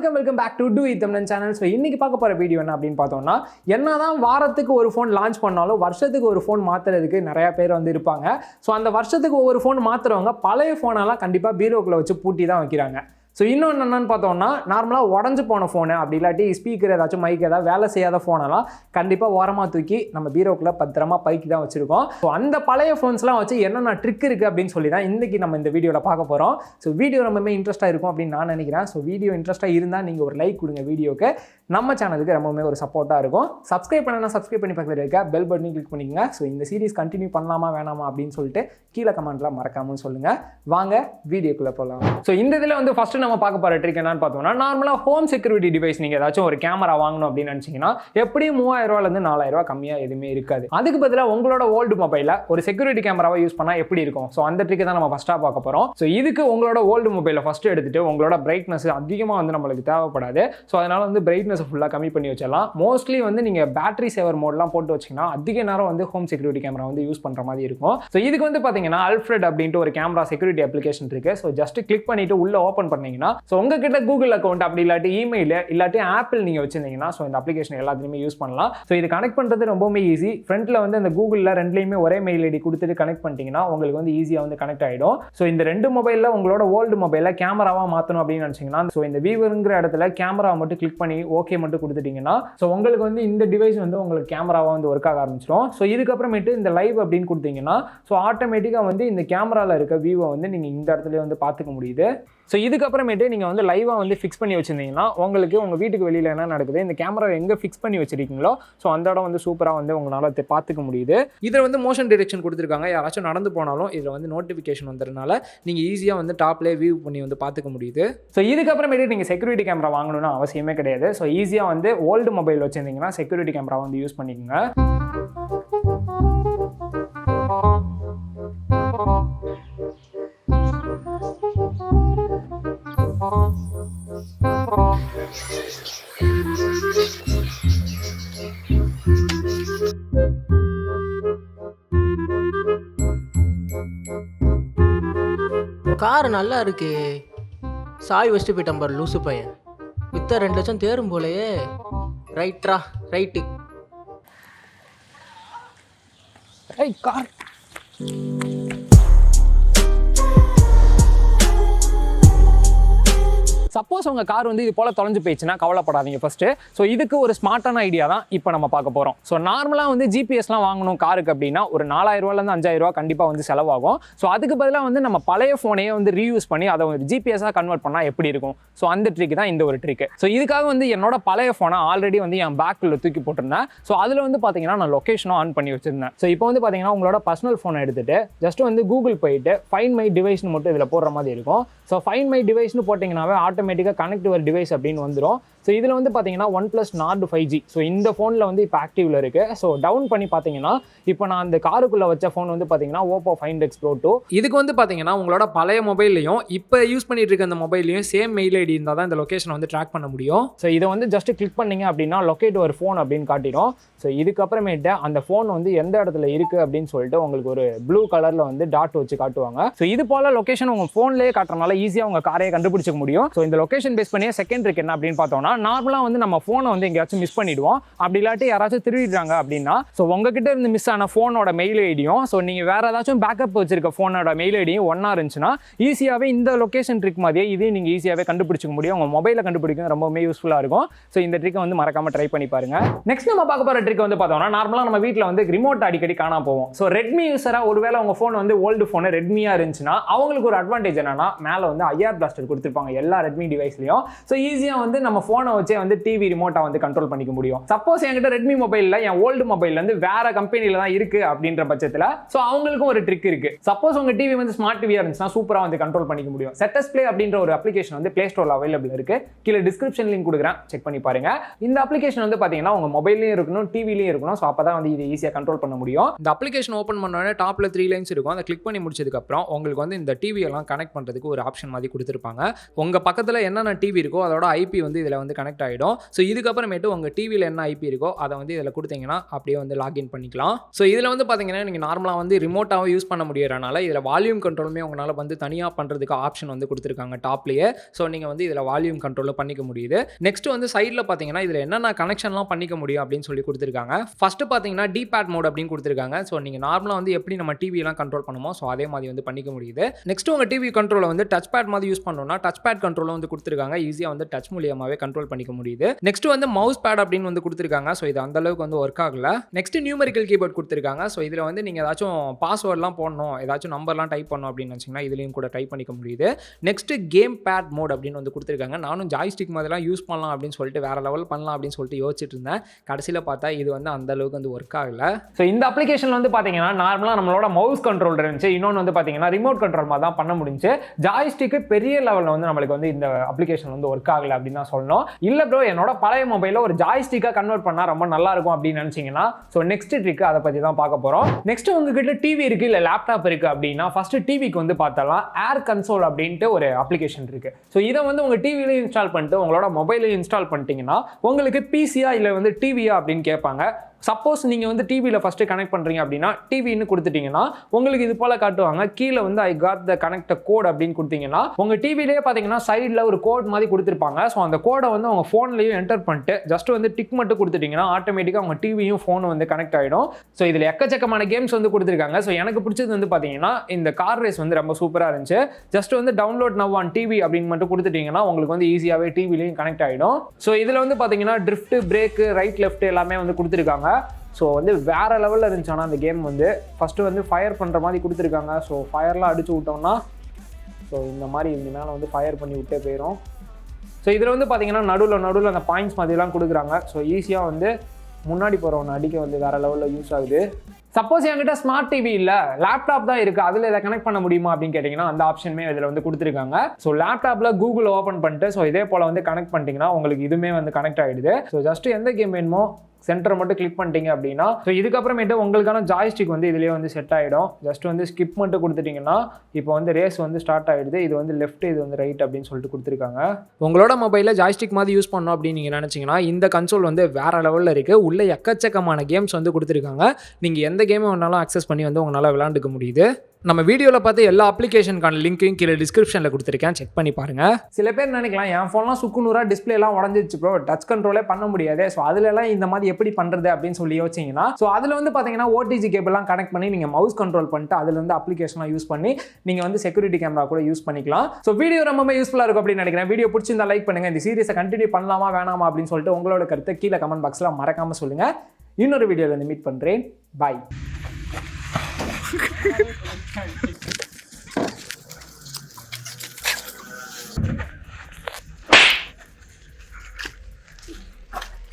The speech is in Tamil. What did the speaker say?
Welcome back to doittamilan channel. So இன்னைக்கு பார்க்க போகிற வீடியோ என்ன அப்படின்னு பார்த்தோம்னா, என்னதான் வாரத்துக்கு ஒரு ஃபோன் லான்ச் பண்ணாலும் வருஷத்துக்கு ஒரு ஃபோன் மாற்றுறதுக்கு நிறையா பேர் வந்து இருப்பாங்க. ஸோ அந்த வருஷத்துக்கு ஒவ்வொரு ஃபோன் மாற்றுறவங்க பழைய ஃபோனெல்லாம் கண்டிப்பாக பீரோக்குள்ளே வச்சு பூட்டி தான் வைக்கிறாங்க. ஸோ இன்னொன்று என்னென்னு பார்த்தோம்னா, நார்மலாக உடஞ்சி போன ஃபோனு அப்படி இல்லாட்டி ஸ்பீக்கர் ஏதாச்சும் மைக் ஏதாவது வேலை செய்யாத ஃபோனெல்லாம் கண்டிப்பாக ஓரமாக தூக்கி நம்ம பீரோக்குள்ளே பத்திரமா பைக்கு தான் வச்சுருக்கோம். ஸோ அந்த பழைய ஃபோன்ஸ்லாம் வச்சு என்னென்ன ட்ரிக் இருக்குது அப்படின்னு சொல்லி தான் இன்றைக்கி நம்ம இந்த வீடியோவில் பார்க்க போகிறோம். ஸோ வீடியோ ரொம்பவே இன்ட்ரெஸ்ட்டாக இருக்கும் அப்படின்னு நான் நினைக்கிறேன். ஸோ வீடியோ இன்ட்ரெஸ்ட்டாக இருந்தால் நீங்கள் ஒரு லைக் கொடுங்க வீடியோக்கு, நம்ம சேனலுக்கு ரொம்பவே ஒரு சப்போர்ட்டாக இருக்கும். சப்ஸ்கிரைப் பண்ணனா சப்ஸ்கிரைப் பண்ணி பக்கத்தில் இருக்க பெல் பட்டனையும் கிளிக் பண்ணிக்கங்க. ஸோ இந்த சீரிஸ் கண்டினியூ பண்ணலாமா வேணாமா அப்படின்னு சொல்லிட்டு கீழே கமெண்ட்லாம் மறக்காமல் சொல்லுங்கள். வாங்க வீடியோக்குள்ளே போகலாம். ஸோ இந்த இதில் வந்து ஃபஸ்ட்டு நம்ம பார்க்க போகிற ட்ரிக் என்னன்னு பார்த்தோம்னா, நார்மலாக ஹோம் செக்யூரிட்டி டிவைஸ் நீங்கள் ஏதாச்சும் ஒரு கேமரா வாங்கணும் அப்படின்னு நினச்சிங்கன்னா எப்படியும் 3000 ரூபாயிலேருந்து 4000 ரூபா கம்மியாக எதுவுமே இருக்காது. அதுக்கு பதிலாக உங்களோட ஓல்டு மொபைலில் ஒரு செக்யூரிட்டி கேமராவை யூஸ் பண்ணால் எப்படி இருக்கும்? ஸோ அந்த ட்ரிக்கை தான் நம்ம ஃபஸ்ட்டாக பார்க்க போகிறோம். ஸோ இதுக்கு உங்களோட ஓல்டு மொபைலை ஃபஸ்ட்டு எடுத்துகிட்டு உங்களோட பிரைட்னஸ் அதிகமாக வந்து நம்மளுக்கு தேவைப்படாது. ஸோ அதனால் வந்து பிரைட்னஸ் ஃபுல்லாக கம்மி பண்ணி வச்சிடலாம். மோஸ்ட்லி வந்து நீங்கள் பேட்டரி சேவர் மோட்லாம் போட்டு வச்சிங்கன்னா அதிக நேரம் வந்து ஹோம் செக்யூரிட்டி கேமரா வந்து யூஸ் பண்ணுற மாதிரி இருக்கும். ஸோ இதுக்கு வந்து பார்த்தீங்கன்னா அல்ஃப்ரெட் அப்படின்ட்டு ஒரு கேமரா செக்யூரிட்டி அப்ளிகேஷன் இருக்குது. ஸோ ஜஸ்ட் கிளிக் பண்ணிட்டு உள்ள ஓப்பன் பண்ணீங்கன்னா, ஸோ உங்ககிட்ட கூகுள் அக்கௌண்ட் அப்படி இல்லாட்டி இமெயில் இல்லாட்டி ஆப்பிள் நீங்கள் வச்சிருந்தீங்கன்னா ஸோ இந்த அப்ளிகேஷன் எல்லாத்துலேயுமே யூஸ் பண்ணலாம். ஸோ இது கனெக்ட் பண்ணுறது ரொம்பவுமே ஈஸி. ஃப்ரண்ட்டில் வந்து அந்த கூகுளில் ரெண்டுலேயுமே ஒரே மெயில் ஐடி கொடுத்துட்டு கனெக்ட் பண்ணிட்டீங்கன்னா உங்களுக்கு வந்து ஈஸியாக வந்து கனெக்ட் ஆகிடும். ஸோ இந்த ரெண்டு மொபைலில் உங்களோட ஓல்டு மொபைலில் கேமராவாக மாற்றணும் அப்படின்னு நினச்சிங்கன்னா, ஸோ இந்த வியூவருங்கிற இடத்துல கேமரா மட்டும் கிளிக் பண்ணி ஓகே மட்டும் கொடுத்துட்டீங்கன்னா ஸோ உங்களுக்கு வந்து இந்த டிவைஸ் வந்து உங்களுக்கு கேமராவாக வந்து ஒர்க் ஆக ஆரம்பிச்சிடும். ஸோ இதுக்கப்புறமேட்டு இந்த லைவ் அப்படின்னு கொடுத்தீங்கன்னா ஸோ ஆட்டோமேட்டிக்காக வந்து இந்த கேமராவில் இருக்க வியூவை வந்து நீங்கள் இந்த இடத்துல வந்து பார்த்துக்க முடியுது. ஸோ இதுக்கப்புறமேட்டு நீங்கள் வந்து லைவாக வந்து ஃபிக்ஸ் பண்ணி வச்சுருந்தீங்கன்னா உங்களுக்கு உங்கள் வீட்டுக்கு வெளியில் என்ன நடக்குது, இந்த கேமராவை எங்கே ஃபிக்ஸ் பண்ணி வச்சிருக்கீங்களோ ஸோ அந்த இடம் வந்து சூப்பராக வந்து உங்களால் பார்த்துக்க முடியுது. இதில் வந்து மோஷன் டிரெக்ஷன் கொடுத்துருக்காங்க. யாராச்சும் நடந்து போனாலும் இதில் வந்து நோட்டிஃபிகேஷன் வந்ததுனால நீங்கள் ஈஸியாக வந்து டாப்லேயே வியூ பண்ணி வந்து பார்த்துக்க முடியுது. ஸோ இதுக்கப்புறமேட்டு நீங்கள் செக்யூரிட்டி கேமரா வாங்கணும்னு அவசியமே கிடையாது. ஸோ ஈஸியாக வந்து ஓல்டு மொபைல் வச்சுருந்தீங்கன்னா செக்யூரிட்டி கேமரா வந்து யூஸ் பண்ணிக்கோங்க. கார் நல்லா இருக்கு. சாய் வச்சுட்டு போயிட்டான் பாரு லூசு பையன். வித்தா 2 லட்சம் தேரும் போலையே. ரைட்ரா ரைட்டு. கார் சப்போஸ் உங்கள் கார் வந்து இது போல் தொலைஞ்சு போயிடுச்சுன்னா கவலைப்படாதீங்க ஃபஸ்ட்டு. ஸோ இதுக்கு ஒரு ஸ்மார்ட்டான ஐடியா தான் இப்போ நம்ம பார்க்க போகிறோம். ஸோ நார்மலாக வந்து ஜிபிஎஸ்லாம் வாங்கணும் காருக்கு அப்படின்னா ஒரு 4000 ரூபாயிலேருந்து 5000 ரூபா கண்டிப்பாக வந்து செலவாகும். ஸோ அதுக்கு பதிலாக வந்து நம்ம பழைய ஃபோனையே வந்து ரீயூஸ் பண்ணி அதை ஒரு ஜிபிஎஸ்ஸாக கன்வெர்ட் பண்ணால் எப்படி இருக்கும்? ஸோ அந்த ட்ரிக் தான் இந்த ஒரு ட்ரிக்கு. ஸோ இதுக்காக வந்து என்னோட பழைய ஃபோனை ஆல்ரெடி வந்து என் பேக்கில் தூக்கி போட்டிருந்தேன். ஸோ அதில் வந்து பார்த்தீங்கன்னா நான் லொக்கேஷனும் ஆன் பண்ணி வச்சிருந்தேன். ஸோ இப்போ வந்து பார்த்தீங்கன்னா உங்களோட பர்சனல் ஃபோனை எடுத்துகிட்டு ஜஸ்ட் வந்து கூகுள் போயிட்டு ஃபைண்ட் மை டிவைஸ்னு மட்டும் இதில் போடுற மாதிரி இருக்கும். ஸோ ஃபைண்ட் மை டிவைஸ்னு போட்டிங்கன்னாவே ஆட்டோமேட்டிக்காக கனெக்ட் யுவர் டிவைஸ் அப்படின்னு வந்துடும். ஸோ இதில் வந்து பார்த்தீங்கன்னா OnePlus Nord 5G. ஸோ இந்த ஃபோனில் வந்து இப்போ ஆக்டிவில் இருக்குது. ஸோ டவுன் பண்ணி பார்த்தீங்கன்னா இப்போ நான் அந்த காருக்குள்ளே வச்ச ஃபோன் வந்து பார்த்தீங்கன்னா Oppo Find X Pro 2. இதுக்கு வந்து பார்த்தீங்கன்னா உங்களோட பழைய மொபைல்லையும் இப்போ யூஸ் பண்ணிட்டு இருக்க அந்த மொபைல்லையும் சேம் மெயில் ஐடி இருந்தால் தான் இந்த லொக்கேஷனை வந்து ட்ராக் பண்ண முடியும். ஸோ இதை வந்து ஜஸ்ட் கிளிக் பண்ணிங்க அப்படின்னா லொக்கேட் ஒரு ஃபோன் அப்படின்னு காட்டிடும். ஸோ இதுக்கப்புறமேட்டு அந்த ஃபோன் வந்து எந்த இடத்துல இருக்குது அப்படின்னு சொல்லிட்டு உங்களுக்கு ஒரு ப்ளூ கலரில் வந்து டாட் வச்சு காட்டுவாங்க. ஸோ இது போல் லொக்கேஷன் உங்கள் ஃபோன்லேயே காட்டுறதுனால ஈஸியாக உங்கள் காரையை கண்டுபிடிச்சிக்க முடியும். ஸோ இந்த லொக்கேஷன் பேஸ் பண்ணியே செகண்ட் ட்ரிக் என்ன அப்படின்னு பார்த்தோம்னா, நார்மலாக வந்து நம்ம ஃபோனை வந்து எங்கேயாச்சும் மிஸ் பண்ணிடுவோம். அப்படி இல்லாட்டி யாராச்சும் திருடிடுறாங்க அப்படின்னா ஸோ உங்ககிட்ட இருந்து மிஸ் ஆன ஃபோனோட மெயில் ஐடியும் ஸோ நீங்கள் வேறு ஏதாச்சும் பேக்கப் வச்சிருக்க ஃபோனோட மெயில் ஐடியும் ஒன்றா இருந்துச்சுன்னா ஈஸியாகவே இந்த லொக்கேஷன் ட்ரிக் மாதிரியே இதையும் நீங்கள் ஈஸியாகவே கண்டுபிடிச்சிக்க முடியும். உங்கள் மொபைலில் கண்டுபிடிக்க ரொம்பவே யூஸ்ஃபுல்லாக இருக்கும். ஸோ இந்த ட்ரிக்கை வந்து மறக்காமல் ட்ரை பண்ணி பாருங்க. நெக்ஸ்ட் நம்ம பார்க்க போகிற ட்ரிக் வந்து பார்த்தோம்னா, நார்மலாக நம்ம வீட்டில் வந்து ரிமோட் அடிக்கடி காணாம போவோம். ஸோ ரெட்மி யூஸராக ஒருவேளை உங்கள் ஃபோன் வந்து ஓல்டு ஃபோனு ரெட்மியாக இருந்துச்சுன்னா அவங்களுக்கு ஒரு அட்வான்டேஜ் என்னன்னா, மேலே வந்து IR பிளாஸ்டர் கொடுத்துருப்பாங்க எல்லா ரெட்மி டிவைஸ்லையும். ஸோ ஈஸியாக வந்து நம்ம ஃபோனை வச்சே வந்து டிவி ரிமோட்டை வந்து கண்ட்ரோல் பண்ணிக்க முடியும். சப்போஸ் என்கிட்ட ரெட்மி மொபைலில் என் ஓல்டு மொபைல் வந்து வேற கம்பெனியில் தான் இருக்குது அப்படின்ற பட்சத்தில் ஸோ அவங்களுக்கும் ஒரு ட்ரிக் இருக்குது. சப்போஸ் உங்கள் டிவி வந்து ஸ்மார்ட் டிவியாக இருந்துச்சுன்னா சூப்பராக வந்து கண்ட்ரோல் பண்ணிக்க முடியும். செட்டஸ் பிளே அப்படின்ற ஒரு அப்ளிகேஷன் வந்து பிளே ஸ்டோரில் அவைலபிள் இருக்குது. கீழே டிஸ்கிரிப்ஷன் லிங்க் கொடுக்குறேன், செக் பண்ணி பாருங்க. இந்த அப்ளிகேஷன் வந்து பார்த்தீங்கன்னா உங்கள் மொபைல்லையும் இருக்கணும், டிவிலையும் இருக்கணும். ஸோ அப்போ தான் வந்து இது ஈஸியாக கண்ட்ரோல் பண்ண முடியும். இந்த அப்ளிகேஷன் ஓப்பன் பண்ணோடனே டாப்பில் 3 லைன்ஸ் இருக்கும். அதை கிளிக் பண்ணி முடிச்சதுக்கப்புறம் உங்களுக்கு வந்து இந்த டிவி எல்லாம் கனெக்ட் பண்ணுறதுக்கு ஒரு ஆப்ஷன் மாதிரி கொடுத்துருப்பாங்க. உங்கள் பக்கத்தில் என்னென்ன டிவி இருக்கோ அதோட IP வந்து இதில் வந்து வந்து கனெக்ட் ஆகிடும். ஸோ இதுக்கப்புறமேட்டு உங்கள் டிவியில் என்ன ஐபி இருக்கோ அதை வந்து இதில் கொடுத்தீங்கன்னா அப்படியே வந்து லாகின் பண்ணிக்கலாம். ஸோ இதில் வந்து பார்த்தீங்கன்னா நீங்கள் நார்மலாக வந்து ரிமோட்டாகவும் யூஸ் பண்ண முடியறனால இதில் வால்யூம் கண்ட்ரோலுமே உங்களால் வந்து தனியாக பண்ணுறதுக்கு ஆப்ஷன் வந்து கொடுத்துருக்காங்க டாப்லேயே. ஸோ நீங்கள் வந்து இதில் வால்யூம் கண்ட்ரோலும் பண்ணிக்க முடியுது. நெக்ஸ்ட் வந்து சைடில் பார்த்தீங்கன்னா இதில் என்னென்ன கனெக்ஷன்லாம் பண்ணிக்க முடியும் அப்படின்னு சொல்லி கொடுத்துருக்காங்க. ஃபஸ்ட்டு பார்த்தீங்கன்னா டிபேட் மோட் அப்படின்னு கொடுத்துருக்காங்க. ஸோ நீங்கள் நார்மலாக வந்து எப்படி நம்ம டிவியெல்லாம் கண்ட்ரோல் பண்ணுமோ ஸோ அதே மாதிரி வந்து பண்ணிக்க முடியுது. நெக்ஸ்ட் உங்கள் டிவி கண்ட்ரோலை வந்து டச் பேட் மாதிரி யூஸ் பண்ணணும்னா டச் பேட் கண்ட்ரோலும் வந்து கொடுத்துருக்காங்க. ஈஸியாக வந்து டச் மூலியமாகவே கண்ட்ரோல் பண்ணிக்க முடியுது. நெக்ஸ்ட் வந்து மவுஸ் பேட் அப்படின்னு வந்து கொடுத்துருக்காங்க. ஸோ இது அந்த அளவுக்கு வந்து ஒர்க் ஆகல. நெக்ஸ்ட் நியூமெரிக்கல் கீபோர்ட் கொடுத்துருக்காங்க. ஸோ இதில் வந்து நீங்கள் ஏதாச்சும் பாஸ்வேர்ட்லாம் போடணும், ஏதாச்சும் நம்பர்லாம் டைப் பண்ணணும் அப்படின்னு நினச்சிங்கன்னா இதுலேயும் கூட டைப் பண்ணிக்க முடியுது. நெக்ஸ்ட் கேம் பேட் மோட் அப்படின்னு வந்து கொடுத்துருக்காங்க. நானும் ஜாய்ஸ்டிக் மாதிரிலாம் யூஸ் பண்ணலாம் அப்படின்னு சொல்லிட்டு வேறு லெவல் பண்ணலாம் அப்படின்னு சொல்லிட்டு யோசிச்சுட்டு இருந்தேன். கடைசியில் பார்த்தா இது வந்து அந்த அளவுக்கு வந்து ஒர்க் ஆகல. ஸோ இந்த அப்ளிகேஷன் வந்து பார்த்தீங்கன்னா நார்மலாக நம்மளோட மவுஸ் கண்ட்ரோல் இருந்துச்சு. இன்னொன்று வந்து பார்த்தீங்கன்னா ரிமோட் கண்ட்ரோல் மாதிரி தான் பண்ண முடிஞ்சு. ஜாய்ஸ்டிக்கு பெரிய லெவலில் வந்து நம்மளுக்கு வந்து இந்த அப்ளிகேஷன் வந்து ஒர்க் ஆகல அப்படின்னு தான் சொல்லணும். இல்லை ப்ரோ என்னோட பழைய மொபைலில் ஒரு ஜாய்ஸ்டிக்காக கன்வெர்ட் பண்ணால் ரொம்ப நல்லா இருக்கும் அப்படின்னு நினச்சிங்கன்னா ஸோ நெக்ஸ்ட் ட்ரிக் அதை பற்றி தான் பார்க்க போகிறோம். நெக்ஸ்ட் உங்ககிட்ட டிவி இருக்குது இல்லை லேப்டாப் இருக்குது அப்படின்னா ஃபஸ்ட்டு டிவிக்கு வந்து பார்த்தலாம் ஏர் கன்சோல் அப்படின்ட்டு ஒரு அப்ளிகேஷன் இருக்குது. ஸோ இதை வந்து உங்கள் டிவிலையும் இன்ஸ்டால் பண்ணிட்டு உங்களோட மொபைலையும் இன்ஸ்டால் பண்ணிட்டீங்கன்னா உங்களுக்கு பிசியா இல்லை வந்து டிவியா அப்படின்னு கேட்பாங்க. சப்போஸ் நீங்கள் வந்து டிவியில் ஃபஸ்ட்டு கனெக்ட் பண்ணுறீங்க அப்படின்னா டிவின்னு கொடுத்துட்டிங்கன்னா உங்களுக்கு இது போல் காட்டுவாங்க. கீழே வந்து I got the connect code அப்படின்னு கொடுத்தீங்கன்னா உங்கள் டிவிலேயே பார்த்தீங்கன்னா சைடில் ஒரு கோட் மாதிரி கொடுத்துருப்பாங்க. ஸோ அந்த கோடை வந்து உங்கள் ஃபோன்லேயும் என்டர் பண்ணிட்டு ஜஸ்ட் வந்து டிக் மட்டும் கொடுத்துட்டிங்கன்னா ஆட்டோமேட்டிக்காக உங்கள் டிவியும் ஃபோனும் வந்து கனெக்ட் ஆகிடும். ஸோ இதில் எக்கச்சக்கமான கேம்ஸ் வந்து கொடுத்துருக்காங்க. ஸோ எனக்கு பிடிச்சது வந்து பார்த்தீங்கன்னா இந்த கார் ரேஸ் வந்து ரொம்ப சூப்பராக இருந்துச்சு. ஜஸ்ட் வந்து டவுன்லோட் நவ் ஆன் டிவி அப்படின்னு மட்டும் கொடுத்துட்டிங்கன்னா உங்களுக்கு வந்து ஈஸியாகவே டிவிலையும் கனெக்ட் ஆகிடும். ஸோ இதில் வந்து பார்த்தீங்கன்னா ட்ரிஃப்ட், பிரேக்கு, ரைட், லெஃப்ட் எல்லாமே வந்து கொடுத்துருக்காங்க. ஸோ வந்து வேறு லெவலில் இருந்துச்சு. ஆனால் அந்த கேம் வந்து ஃபஸ்ட்டு வந்து ஃபயர் பண்ணுற மாதிரி கொடுத்துருக்காங்க. ஸோ ஃபயர்லாம் அடிச்சு விட்டோம்னா ஸோ இந்த மாதிரி இந்த மேலே வந்து ஃபயர் பண்ணி விட்டே போயிடும். ஸோ இதில் வந்து பார்த்தீங்கன்னா நடுவில் அந்த பாயிண்ட்ஸ் மாதிரிலாம் கொடுக்குறாங்க. ஸோ ஈஸியாக வந்து முன்னாடி போகிறவனை அடிக்க வந்து வேறு லெவலில் யூஸ் ஆகுது. சப்போஸ் என்கிட்ட ஸ்மார்ட் டிவி இல்லை, லேப்டாப் தான் இருக்குது, அதில் இதை கனெக்ட் பண்ண முடியுமா அப்படின்னு கேட்டிங்கன்னா அந்த ஆப்ஷனுமே இதில் வந்து கொடுத்துருக்காங்க. ஸோ லேப்டாப்பில் கூகுள் ஓப்பன் பண்ணிட்டு ஸோ இதே போல் வந்து கனெக்ட் பண்ணிட்டீங்கன்னா உங்களுக்கு இதுவுமே வந்து கனெக்ட் ஆகிடுது. ஸோ ஜஸ்ட்டு எந்த கேம் வேணுமோ சென்டரை மட்டும் கிளிக் பண்ணிட்டீங்க அப்படின்னா ஸோ இதுக்கப்புறமேட்டு உங்களுக்கான ஜாய்ஸ்டிக் வந்து இதுலேயே வந்து செட் ஆகிடும். ஜஸ்ட் வந்து ஸ்கிப் மட்டும் கொடுத்துட்டிங்கன்னா இப்போ வந்து ரேஸ் வந்து ஸ்டார்ட் ஆகிடுது. இது வந்து லெஃப்ட், இது வந்து ரைட் அப்படின்னு சொல்லிட்டு கொடுத்துருக்காங்க. உங்களோட மொபைலில் ஜாய்ஸ்டிக் மாதிரி யூஸ் பண்ணோம் அப்படின்னு நீங்கள் நினச்சிங்கன்னா இந்த கன்சோல் வந்து வேறு லெவலில் இருக்குது. உள்ள எக்கச்சக்கமான கேம்ஸ் வந்து கொடுத்துருக்காங்க. நீங்கள் எந்த கேமை வேணாலும் அக்சஸ் பண்ணி வந்து உங்களால் விளாண்டுக்க முடியுது. நம்ம வீடியோவில் பார்த்து எல்லா அப்ளிகேஷனுக்கான லிங்க்கையும் கீழே டிஸ்கிரிப்ஷனில் கொடுத்துருக்கேன், செக் பண்ணி பாருங்கள். சில பேர் நினைக்கலாம் என் ஃபோன்லாம் சுக்குநூறாக டிஸ்பிளேலாம் உடஞ்சிச்சு ப்ரோ, டச் கண்ட்ரோலே பண்ண முடியாது. ஸோ அதுலலாம் இந்த மாதிரி எப்படி பண்ணுறது அப்படின்னு சொல்லி யோசிச்சிங்கன்னா ஸோ அதில் வந்து பார்த்தீங்கன்னா ஓடிஜி கேபிள்லாம் கனெக்ட் பண்ணி நீங்கள் மவுஸ் கண்ட்ரோல் பண்ணிட்டு அதில் வந்து அப்ளிகேஷன்லாம் யூஸ் பண்ணி நீங்கள் வந்து செக்யூரிட்டி கேமரா கூட யூஸ் பண்ணிக்கலாம். ஸோ வீடியோ ரொம்ப யூஸ்ஃபுல்லாக இருக்கும் அப்படின்னு நினைக்கிறேன். வீடியோ பிடிச்சிருந்தா லைக் பண்ணுங்கள். இந்த சீரிஸை கண்டினியூ பண்ணலாமா வேணாமா அப்படின்னு சொல்லிட்டு உங்களோட கருத்தை கீழே கமெண்ட் பாக்ஸில் மறக்காமல் சொல்லுங்கள். இன்னொரு வீடியோவில் வந்து மீட் பண்ணுறேன். பாய்.